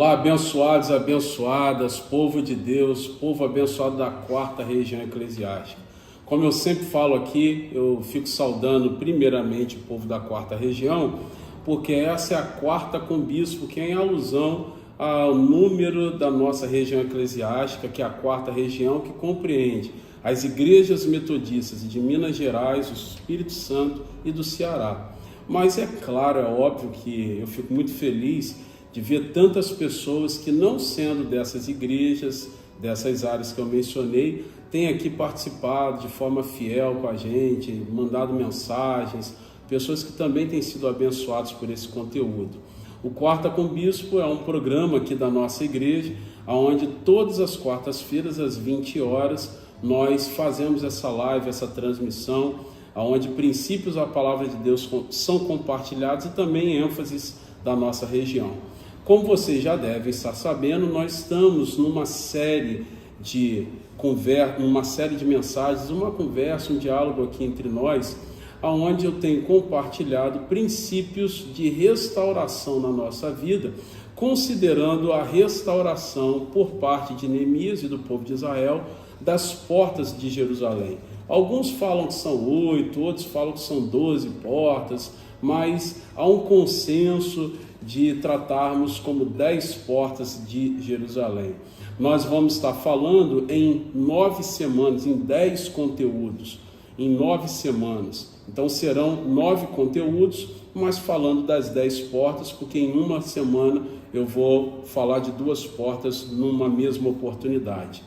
Olá, abençoados e abençoadas, povo de Deus, povo abençoado da quarta região eclesiástica. Como eu sempre falo aqui, eu fico saudando primeiramente o povo da quarta região, porque essa é a quarta com bispo, que é em alusão ao número da nossa região eclesiástica, que é a quarta região, que compreende as igrejas metodistas de Minas Gerais, do Espírito Santo e do Ceará. Mas é claro, é óbvio que eu fico muito feliz de ver tantas pessoas que, não sendo dessas igrejas, dessas áreas que eu mencionei, têm aqui participado de forma fiel com a gente, mandado mensagens, pessoas que também têm sido abençoadas por esse conteúdo. O Quarta com Bispo é um programa aqui da nossa igreja, onde todas as quartas-feiras, às 20 horas, nós fazemos essa live, essa transmissão, onde princípios da palavra de Deus são compartilhados e também ênfases da nossa região. Como vocês já devem estar sabendo, nós estamos numa série de mensagens, uma conversa, um diálogo aqui entre nós, onde eu tenho compartilhado princípios de restauração na nossa vida, considerando a restauração por parte de Neemias e do povo de Israel das portas de Jerusalém. Alguns falam que são 8, outros falam que são 12 portas, mas há um consenso de tratarmos como 10 portas de Jerusalém. Nós vamos estar falando em 9 semanas, em 10 conteúdos, em 9 semanas. Então serão 9 conteúdos, mas falando das 10 portas, porque em uma semana eu vou falar de 2 portas numa mesma oportunidade.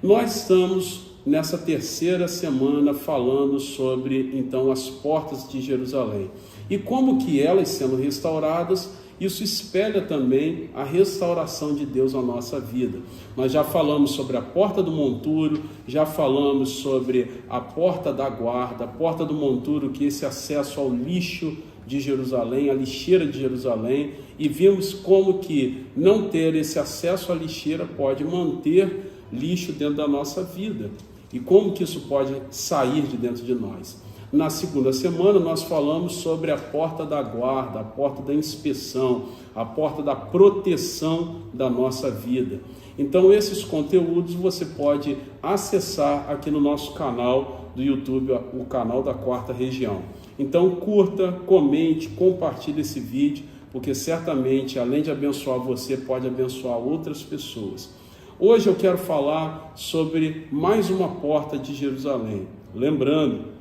Nós estamos nessa terceira semana falando sobre, então, as portas de Jerusalém. E como que elas sendo restauradas, isso espelha também a restauração de Deus na nossa vida. Nós já falamos sobre a porta do monturo, já falamos sobre a porta da guarda, a porta do monturo, que é esse acesso ao lixo de Jerusalém, a lixeira de Jerusalém, e vimos como que não ter esse acesso à lixeira pode manter lixo dentro da nossa vida. E como que isso pode sair de dentro de nós? Na segunda semana nós falamos sobre a porta da guarda, a porta da inspeção, a porta da proteção da nossa vida. Então esses conteúdos você pode acessar aqui no nosso canal do YouTube, o canal da quarta região. Então curta, comente, compartilhe esse vídeo, porque certamente, além de abençoar você, pode abençoar outras pessoas. Hoje eu quero falar sobre mais uma porta de Jerusalém. Lembrando,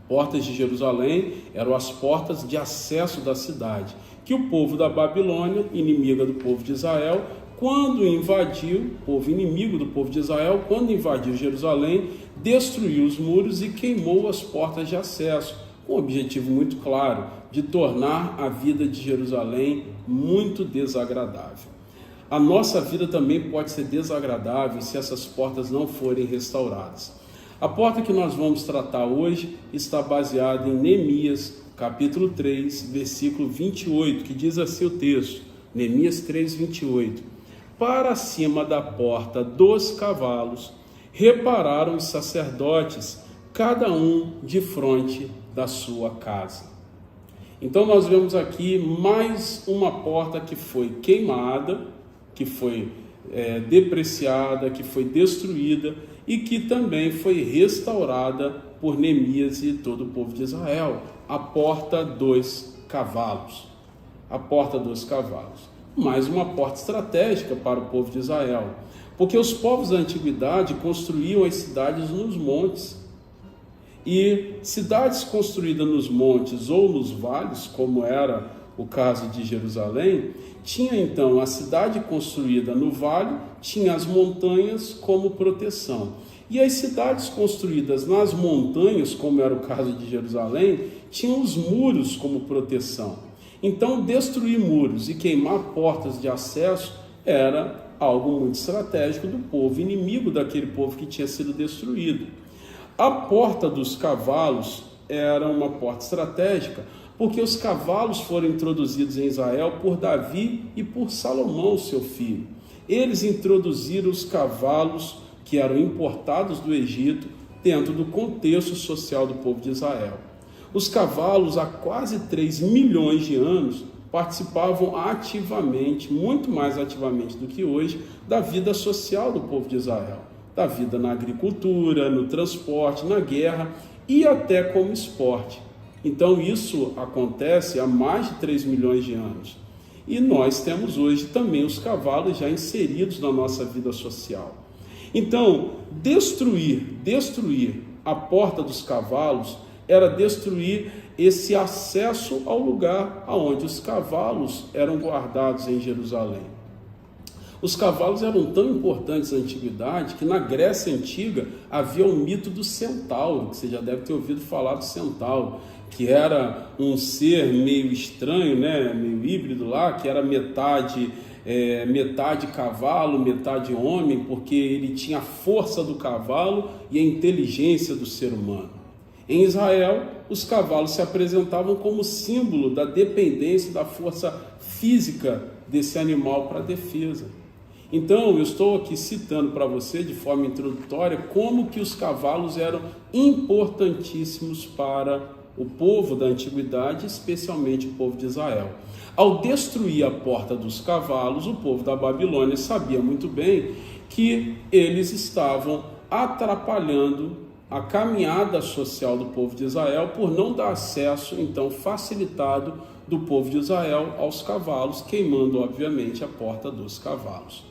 portas de Jerusalém eram as portas de acesso da cidade, que o povo da Babilônia, inimiga do povo de Israel, quando invadiu, povo inimigo do povo de Israel, quando invadiu Jerusalém, destruiu os muros e queimou as portas de acesso, com um objetivo muito claro, de tornar a vida de Jerusalém muito desagradável. A nossa vida também pode ser desagradável se essas portas não forem restauradas. A porta que nós vamos tratar hoje está baseada em Neemias, capítulo 3, versículo 28, que diz assim o texto, Neemias 3, 28. Para cima da porta dos cavalos, repararam os sacerdotes, cada um de frente da sua casa. Então nós vemos aqui mais uma porta que foi queimada, que foi depreciada, que foi destruída e que também foi restaurada por Neemias e todo o povo de Israel, a porta dos cavalos. A porta dos cavalos. Mais uma porta estratégica para o povo de Israel, porque os povos da antiguidade construíam as cidades nos montes. E cidades construídas nos montes ou nos vales, como era o caso de Jerusalém, tinha então a cidade construída no vale, tinha as montanhas como proteção. E as cidades construídas nas montanhas, como era o caso de Jerusalém, tinham os muros como proteção. Então, destruir muros e queimar portas de acesso era algo muito estratégico do povo, inimigo daquele povo que tinha sido destruído. A porta dos cavalos era uma porta estratégica, porque os cavalos foram introduzidos em Israel por Davi e por Salomão, seu filho. Eles introduziram os cavalos que eram importados do Egito dentro do contexto social do povo de Israel. Os cavalos, há quase 3 milhões de anos, participavam ativamente, muito mais ativamente do que hoje, da vida social do povo de Israel, da vida na agricultura, no transporte, na guerra e até como esporte. Então isso acontece há mais de 3 milhões de anos. E nós temos hoje também os cavalos já inseridos na nossa vida social. Então, destruir a porta dos cavalos era destruir esse acesso ao lugar onde os cavalos eram guardados em Jerusalém. Os cavalos eram tão importantes na antiguidade que na Grécia Antiga havia o mito do centauro, que você já deve ter ouvido falar do centauro, que era um ser meio estranho, né, meio híbrido lá, que era metade cavalo, metade homem, porque ele tinha a força do cavalo e a inteligência do ser humano. Em Israel, os cavalos se apresentavam como símbolo da dependência da força física desse animal para a defesa. Então, eu estou aqui citando para você, de forma introdutória, como que os cavalos eram importantíssimos para o povo da antiguidade, especialmente o povo de Israel. Ao destruir a porta dos cavalos, o povo da Babilônia sabia muito bem que eles estavam atrapalhando a caminhada social do povo de Israel por não dar acesso, então, facilitado do povo de Israel aos cavalos, queimando, obviamente, a porta dos cavalos.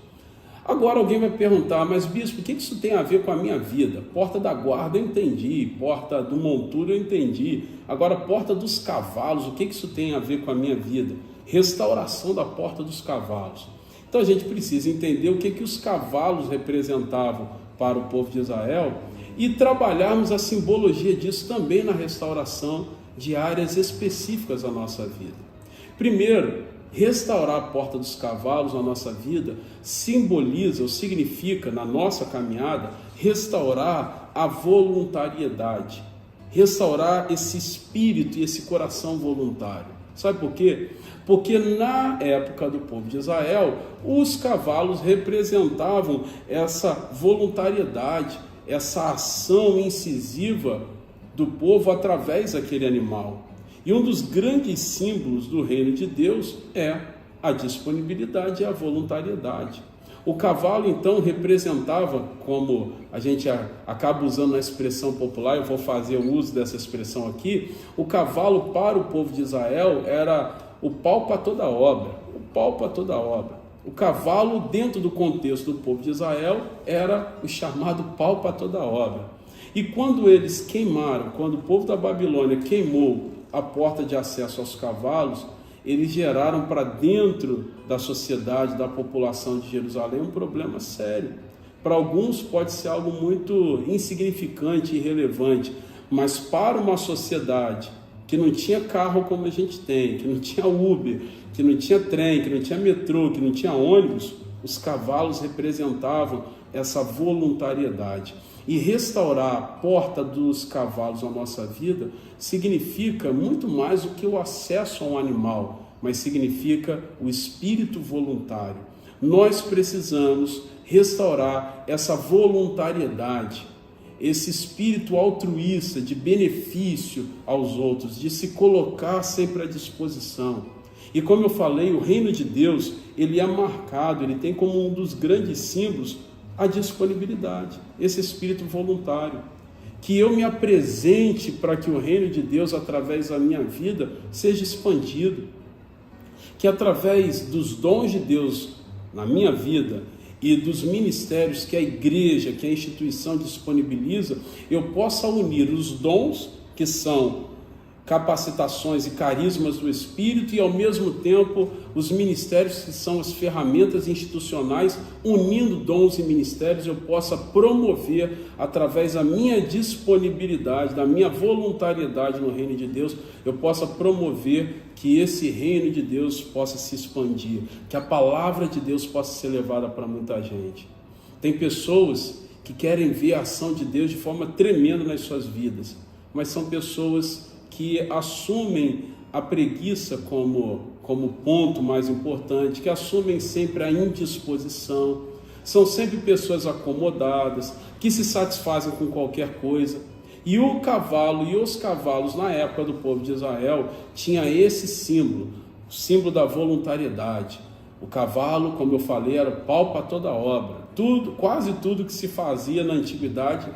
Agora alguém vai perguntar, mas bispo, o que isso tem a ver com a minha vida? Porta da guarda eu entendi, porta do monturo eu entendi, agora porta dos cavalos, o que isso tem a ver com a minha vida? Restauração da porta dos cavalos. Então a gente precisa entender o que os cavalos representavam para o povo de Israel e trabalharmos a simbologia disso também na restauração de áreas específicas da nossa vida. Primeiro, restaurar a porta dos cavalos na nossa vida simboliza ou significa, na nossa caminhada, restaurar a voluntariedade, restaurar esse espírito e esse coração voluntário. Sabe por quê? Porque na época do povo de Israel, os cavalos representavam essa voluntariedade, essa ação incisiva do povo através daquele animal. E um dos grandes símbolos do reino de Deus é a disponibilidade e a voluntariedade. O cavalo, então, representava, como a gente acaba usando a expressão popular, eu vou fazer o uso dessa expressão aqui, o cavalo para o povo de Israel era o pau para toda obra, o pau para toda obra. O cavalo, dentro do contexto do povo de Israel, era o chamado pau para toda obra. E quando eles queimaram, quando o povo da Babilônia queimou a porta de acesso aos cavalos, eles geraram para dentro da sociedade, da população de Jerusalém, um problema sério. Para alguns pode ser algo muito insignificante e irrelevante, mas para uma sociedade que não tinha carro como a gente tem, que não tinha Uber, que não tinha trem, que não tinha metrô, que não tinha ônibus, os cavalos representavam essa voluntariedade. E restaurar a porta dos cavalos na nossa vida significa muito mais do que o acesso a um animal, mas significa o espírito voluntário. Nós precisamos restaurar essa voluntariedade, esse espírito altruísta de benefício aos outros, de se colocar sempre à disposição. E como eu falei, o reino de Deus, ele é marcado, ele tem como um dos grandes símbolos a disponibilidade, esse espírito voluntário. Que eu me apresente para que o reino de Deus, através da minha vida, seja expandido. Que através dos dons de Deus na minha vida e dos ministérios que a igreja, que a instituição disponibiliza, eu possa unir os dons, que são capacitações e carismas do Espírito, e ao mesmo tempo os ministérios, que são as ferramentas institucionais, unindo dons e ministérios, eu possa promover, através da minha disponibilidade, da minha voluntariedade no reino de Deus, eu possa promover que esse reino de Deus possa se expandir, que a palavra de Deus possa ser levada para muita gente. Tem pessoas que querem ver a ação de Deus de forma tremenda nas suas vidas, mas são pessoas que assumem a preguiça como ponto mais importante, que assumem sempre a indisposição, são sempre pessoas acomodadas, que se satisfazem com qualquer coisa. E o cavalo e os cavalos na época do povo de Israel tinha esse símbolo, o símbolo da voluntariedade. O cavalo, como eu falei, era o pau para toda obra. Quase tudo que se fazia na antiguidade,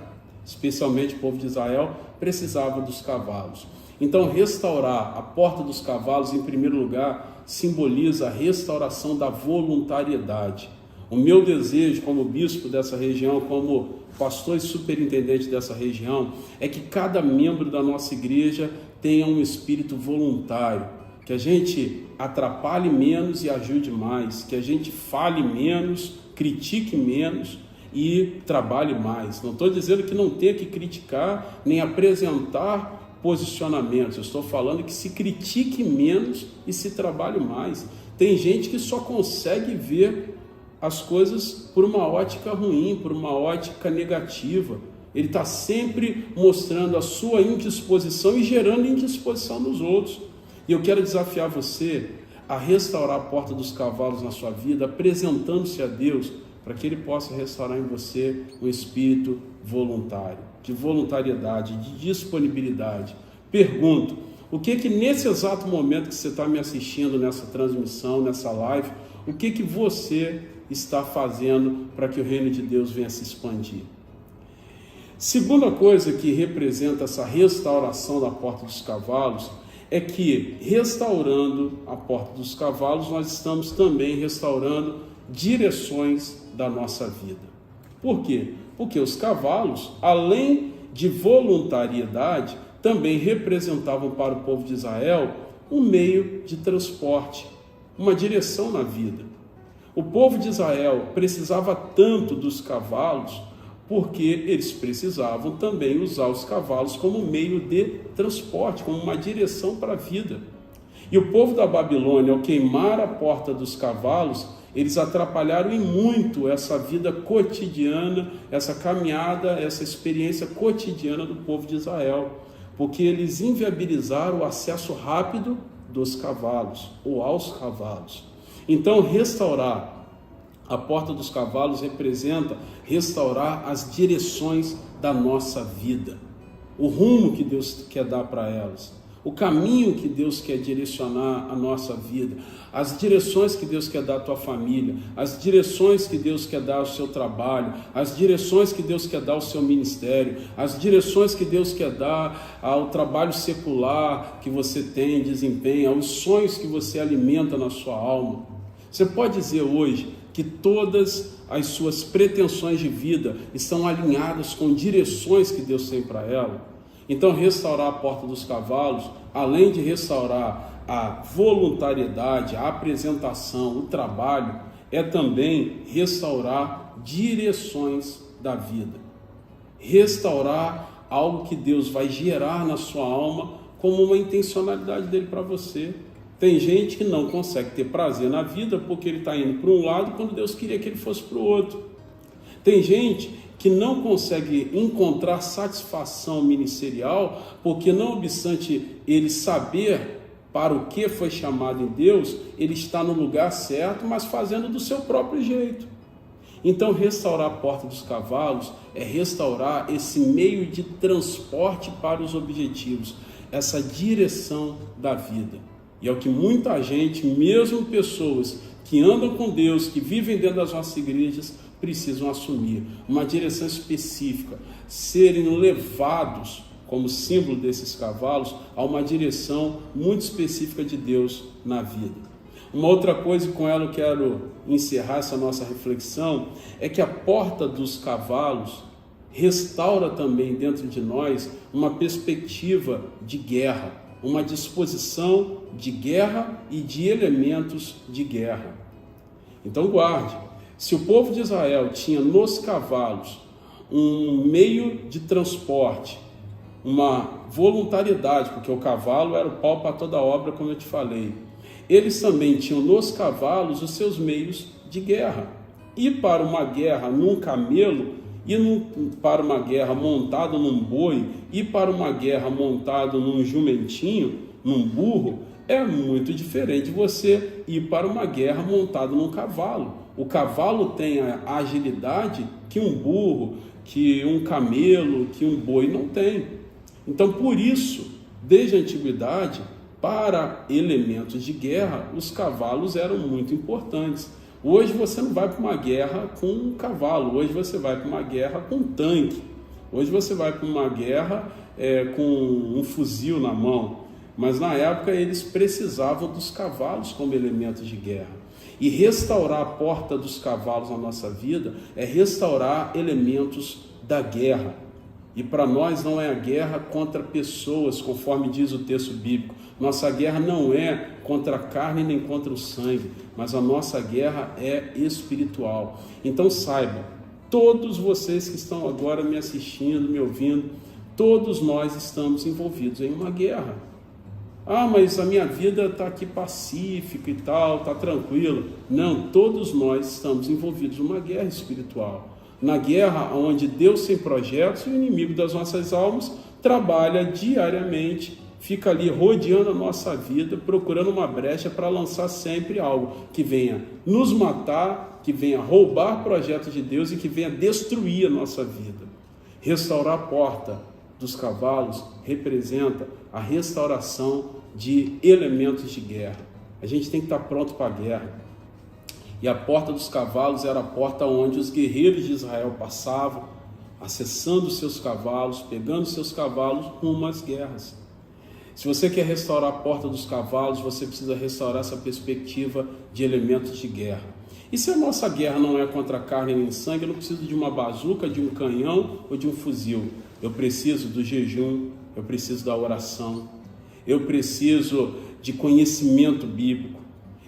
especialmente o povo de Israel, precisava dos cavalos. Então, restaurar a porta dos cavalos, em primeiro lugar, simboliza a restauração da voluntariedade. O meu desejo, como bispo dessa região, como pastor e superintendente dessa região, é que cada membro da nossa igreja tenha um espírito voluntário, que a gente atrapalhe menos e ajude mais, que a gente fale menos, critique menos e trabalhe mais. Não estou dizendo que não tenha que criticar nem apresentar posicionamentos, eu estou falando que se critique menos e se trabalhe mais. Tem gente que só consegue ver as coisas por uma ótica ruim, por uma ótica negativa. Ele está sempre mostrando a sua indisposição e gerando indisposição nos outros. E eu quero desafiar você a restaurar a porta dos cavalos na sua vida, apresentando-se a Deus, para que Ele possa restaurar em você um espírito voluntário, de voluntariedade, de disponibilidade. Pergunto, o que nesse exato momento que você está me assistindo nessa transmissão, nessa live, o que você está fazendo para que o reino de Deus venha se expandir? Segunda coisa que representa essa restauração da porta dos cavalos é que, restaurando a porta dos cavalos, nós estamos também restaurando direções da nossa vida. Por quê? Porque os cavalos, além de voluntariedade, também representavam para o povo de Israel um meio de transporte, uma direção na vida. O povo de Israel precisava tanto dos cavalos porque eles precisavam também usar os cavalos como meio de transporte, como uma direção para a vida. E o povo da Babilônia, ao queimar a porta dos cavalos, eles atrapalharam em muito essa vida cotidiana, essa caminhada, essa experiência cotidiana do povo de Israel, porque eles inviabilizaram o acesso rápido dos cavalos, ou aos cavalos. Então, restaurar a porta dos cavalos representa restaurar as direções da nossa vida, o rumo que Deus quer dar para elas, o caminho que Deus quer direcionar a nossa vida, as direções que Deus quer dar à tua família, as direções que Deus quer dar ao seu trabalho, as direções que Deus quer dar ao seu ministério, as direções que Deus quer dar ao trabalho secular que você tem, desempenha, aos sonhos que você alimenta na sua alma. Você pode dizer hoje que todas as suas pretensões de vida estão alinhadas com direções que Deus tem para ela? Então, restaurar a porta dos cavalos, além de restaurar a voluntariedade, a apresentação, o trabalho, é também restaurar direções da vida. Restaurar algo que Deus vai gerar na sua alma como uma intencionalidade dele para você. Tem gente que não consegue ter prazer na vida porque ele está indo para um lado quando Deus queria que ele fosse para o outro. Tem gente que não consegue encontrar satisfação ministerial porque, não obstante ele saber para o que foi chamado em Deus, ele está no lugar certo, mas fazendo do seu próprio jeito. Então, restaurar a porta dos cavalos é restaurar esse meio de transporte para os objetivos, essa direção da vida. E é o que muita gente, mesmo pessoas que andam com Deus, que vivem dentro das nossas igrejas, precisam assumir uma direção específica, serem levados, como símbolo desses cavalos, a uma direção muito específica de Deus na vida. Uma outra coisa, e com ela eu quero encerrar essa nossa reflexão, é que a porta dos cavalos restaura também dentro de nós uma perspectiva de guerra, uma disposição de guerra e de elementos de guerra. Então guarde, se o povo de Israel tinha nos cavalos um meio de transporte, uma voluntariedade, porque o cavalo era o pau para toda obra, como eu te falei, eles também tinham nos cavalos os seus meios de guerra. Ir para uma guerra num camelo, para uma guerra montado num boi, ir para uma guerra montado num jumentinho, num burro, é muito diferente de você ir para uma guerra montado num cavalo. O cavalo tem a agilidade que um burro, que um camelo, que um boi não tem. Então, por isso, desde a antiguidade, para elementos de guerra, os cavalos eram muito importantes. Hoje você não vai para uma guerra com um cavalo, hoje você vai para uma guerra com um tanque, hoje você vai para uma guerra com um fuzil na mão, mas na época eles precisavam dos cavalos como elementos de guerra. E restaurar a porta dos cavalos na nossa vida é restaurar elementos da guerra. E para nós não é a guerra contra pessoas, conforme diz o texto bíblico. Nossa guerra não é contra a carne nem contra o sangue, mas a nossa guerra é espiritual. Então saiba, todos vocês que estão agora me assistindo, me ouvindo, todos nós estamos envolvidos em uma guerra. Ah, mas a minha vida está aqui pacífica e tal, está tranquilo. Não, todos nós estamos envolvidos numa guerra espiritual. Na guerra onde Deus tem projetos e o inimigo das nossas almas trabalha diariamente, fica ali rodeando a nossa vida, procurando uma brecha para lançar sempre algo que venha nos matar, que venha roubar projetos de Deus e que venha destruir a nossa vida. Restaurar a porta dos cavalos representa a restauração de elementos de guerra. A gente tem que estar pronto para a guerra. E a porta dos cavalos era a porta onde os guerreiros de Israel passavam, acessando seus cavalos, pegando seus cavalos rumo às guerras. Se você quer restaurar a porta dos cavalos, você precisa restaurar essa perspectiva de elementos de guerra. E se a nossa guerra não é contra carne nem sangue, eu não preciso de uma bazuca, de um canhão ou de um fuzil. Eu preciso do jejum, eu preciso da oração, eu preciso de conhecimento bíblico,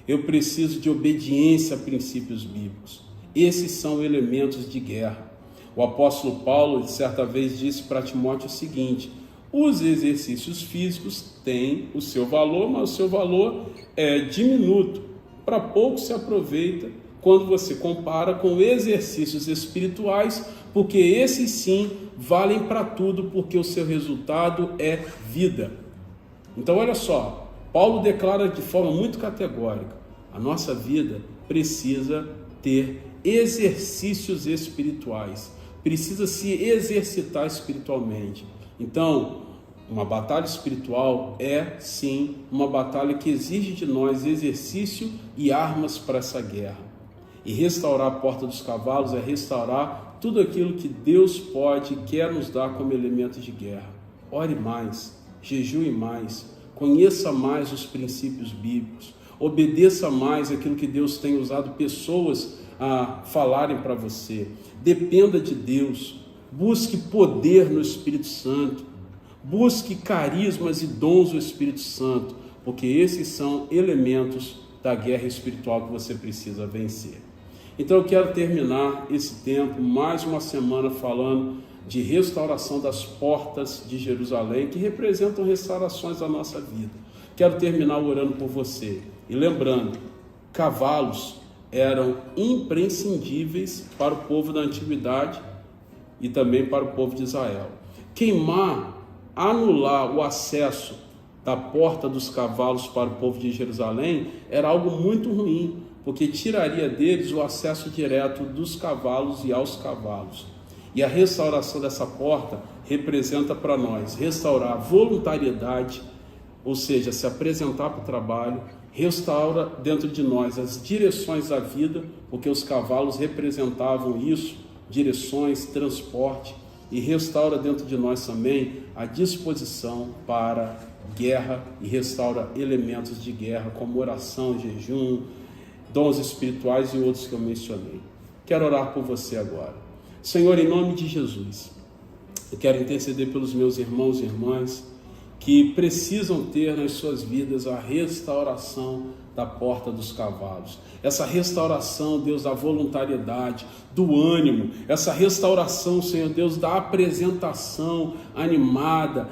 eu preciso de obediência a princípios bíblicos. Esses são elementos de guerra. O apóstolo Paulo, certa vez, disse para Timóteo o seguinte: os exercícios físicos têm o seu valor, mas o seu valor é diminuto. Para pouco se aproveita quando você compara com exercícios espirituais, porque esses sim valem para tudo, porque o seu resultado é vida. Então olha só, Paulo declara de forma muito categórica: a nossa vida precisa ter exercícios espirituais, precisa se exercitar espiritualmente. Então, uma batalha espiritual é sim uma batalha que exige de nós exercício e armas para essa guerra. E restaurar a porta dos cavalos é restaurar tudo aquilo que Deus pode e quer nos dar como elemento de guerra. Ore mais, jejue mais, conheça mais os princípios bíblicos, obedeça mais aquilo que Deus tem usado pessoas a falarem para você. Dependa de Deus, busque poder no Espírito Santo, busque carismas e dons do Espírito Santo, porque esses são elementos da guerra espiritual que você precisa vencer. Então eu quero terminar esse tempo, mais uma semana, falando de restauração das portas de Jerusalém, que representam restaurações da nossa vida. Quero terminar orando por você e lembrando, cavalos eram imprescindíveis para o povo da antiguidade e também para o povo de Israel. Queimar, anular o acesso da porta dos cavalos para o povo de Jerusalém era algo muito ruim, porque tiraria deles o acesso direto dos cavalos e aos cavalos. E a restauração dessa porta representa para nós restaurar a voluntariedade, ou seja, se apresentar para o trabalho, restaura dentro de nós as direções da vida, porque os cavalos representavam isso, direções, transporte, e restaura dentro de nós também a disposição para guerra e restaura elementos de guerra, como oração, jejum, dons espirituais e outros que eu mencionei. Quero orar por você agora. Senhor, em nome de Jesus, eu quero interceder pelos meus irmãos e irmãs que precisam ter nas suas vidas a restauração da porta dos cavalos. Essa restauração, Deus, da voluntariedade, do ânimo, essa restauração, Senhor Deus, da apresentação animada,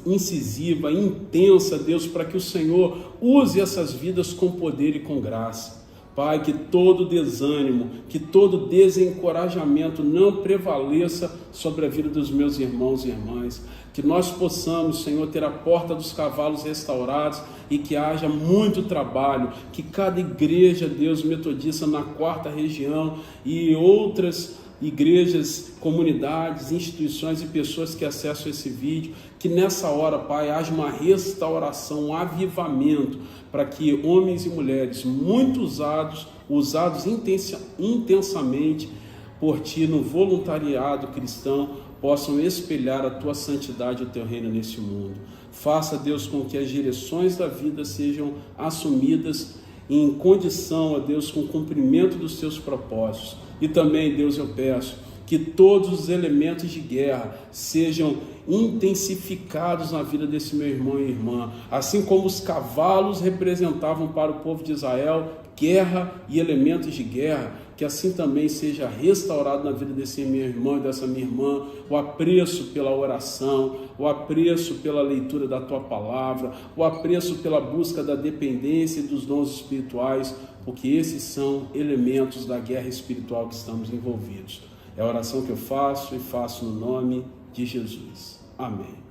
incisiva, intensa, Deus, para que o Senhor use essas vidas com poder e com graça. Pai, que todo desânimo, que todo desencorajamento não prevaleça sobre a vida dos meus irmãos e irmãs. Que nós possamos, Senhor, ter a porta dos cavalos restaurados e que haja muito trabalho, que cada igreja, Deus, metodista na 4ª região e outras igrejas, comunidades, instituições e pessoas que acessam esse vídeo, que nessa hora, Pai, haja uma restauração, um avivamento, para que homens e mulheres muito usados intensamente por Ti no voluntariado cristão, possam espelhar a Tua santidade e o Teu reino nesse mundo. Faça, Deus, com que as direções da vida sejam assumidas em condição, ó Deus, com o cumprimento dos Teus propósitos. E também, Deus, eu peço que todos os elementos de guerra sejam intensificados na vida desse meu irmão e irmã, assim como os cavalos representavam para o povo de Israel guerra e elementos de guerra, que assim também seja restaurado na vida desse meu irmão e dessa minha irmã, o apreço pela oração, o apreço pela leitura da Tua palavra, o apreço pela busca da dependência e dos dons espirituais, porque esses são elementos da guerra espiritual que estamos envolvidos. É a oração que eu faço e faço no nome de Jesus. Amém.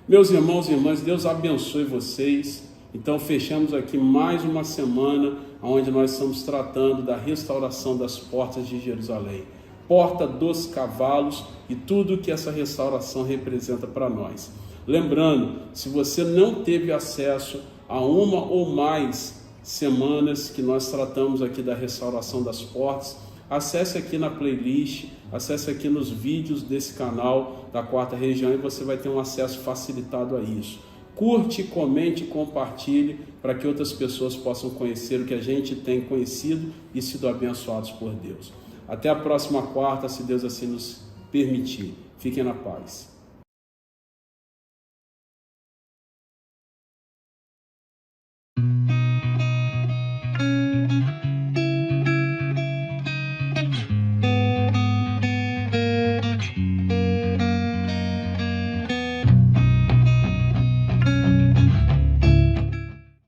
Meus irmãos e irmãs, Deus abençoe vocês. Então fechamos aqui mais uma semana onde nós estamos tratando da restauração das portas de Jerusalém. Porta dos cavalos e tudo que essa restauração representa para nós. Lembrando, se você não teve acesso a uma ou mais semanas que nós tratamos aqui da restauração das portas, acesse aqui na playlist, acesse aqui nos vídeos desse canal da Quarta Região e você vai ter um acesso facilitado a isso. Curte, comente e compartilhe para que outras pessoas possam conhecer o que a gente tem conhecido e sido abençoados por Deus. Até a próxima quarta, se Deus assim nos permitir. Fiquem na paz.